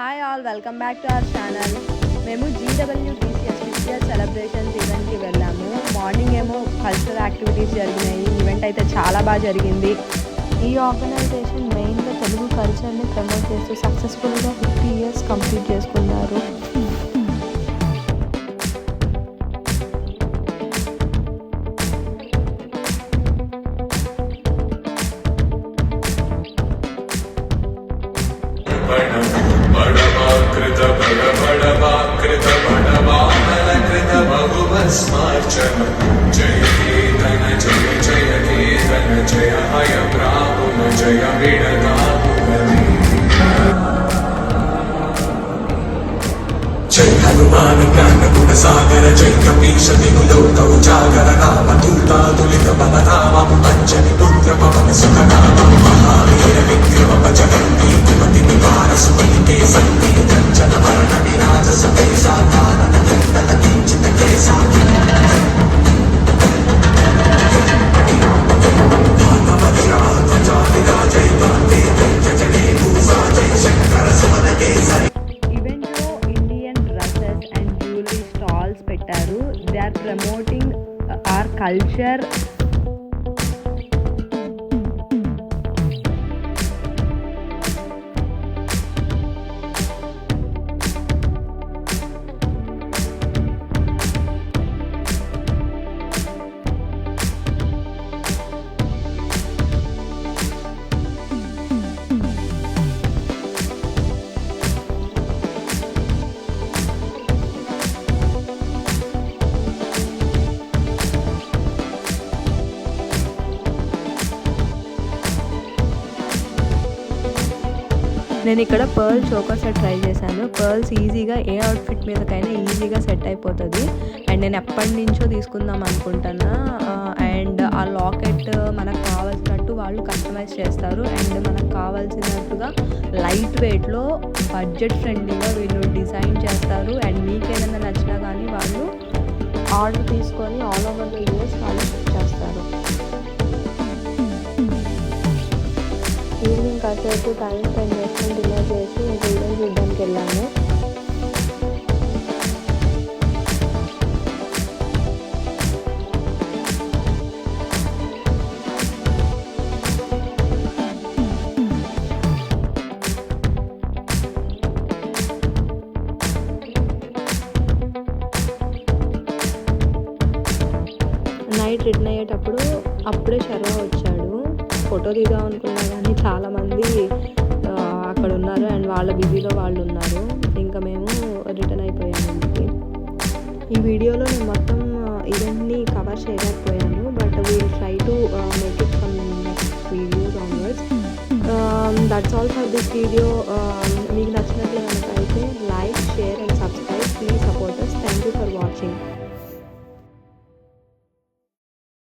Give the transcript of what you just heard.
Hi all, welcome back to our channel. మేము GWTCS 50th celebrations ఈవెంట్కి వెళ్ళాము. Morning ఏమో కల్చరల్ యాక్టివిటీస్ జరిగినాయి. ఈవెంట్ అయితే చాలా బాగా జరిగింది. ఈ ఆర్గనైజేషన్ మెయిన్గా తెలుగు కల్చర్ని ప్రమోట్ చేస్తూ సక్సెస్ఫుల్గా 50 years కంప్లీట్ చేసుకున్నారు. जय कीर्तन जय जय कीर्तन जय हय ब्राह्मण जय विडदामुनि जय हनुमान ज्ञान गुण सागर जय कपीश तिहु लोक उजागर राम दूता तुलित बल राम अंजनी पुत्र पवन सुत नाम महावीर विक्रम भजगन्ति कुमति निवार सुमति के संति कंचन वरण विराज सतेसा कानन कुंडल किंचित केसा ఈవెంట్లో Indian dresses and jewellery stalls పెట్టారు. They are promoting our culture. నేను ఇక్కడ పర్ల్ చోకర్ సెట్ ట్రై చేశాను. పర్ల్స్ ఈజీగా ఏ అవుట్ఫిట్ మీదకైనా ఈజీగా సెట్ అయిపోతుంది. అండ్ నేను ఎప్పటి నుంచో తీసుకుందాం అనుకుంటున్నా. అండ్ ఆ లాకెట్ మనకు కావాల్సినట్టు వాళ్ళు కస్టమైజ్ చేస్తారు. అండ్ మనకు కావాల్సినట్టుగా లైట్ వెయిట్లో బడ్జెట్ ఫ్రెండ్లీగా వీళ్ళు డిజైన్ చేస్తారు. అండ్ మీకు ఏదైనా నచ్చినా కానీ వాళ్ళు ఆర్డర్ తీసుకొని ఆల్ ఓవర్ ద యూఎస్ వాళ్ళు షిప్ చేస్తారు. ఈవినింగ్ కాసేపు టైం స్పెండ్ చేసుకుని డిన్నర్ చేసి ఇంకా ఈవెంట్ చూడడానికి వెళ్ళాము. నైట్ రిటర్న్ అయ్యేటప్పుడు అప్పుడే శర్వా వచ్చాడు. ఫోటో దిగాం అనుకున్నా కానీ చాలామంది అక్కడ ఉన్నారు అండ్ వాళ్ళ బిజీలో వాళ్ళు ఉన్నారు. ఇంకా మేము రిటర్న్ అయిపోయాము ఇంటికి. ఈ వీడియోలో నేను మొత్తం ఈవెంట్ని కవర్ చేయలేకపోయాను. But we'll try to make it from next videos onwards. That's all for this video. మీకు నచ్చినట్లు కనుక అయితే లైక్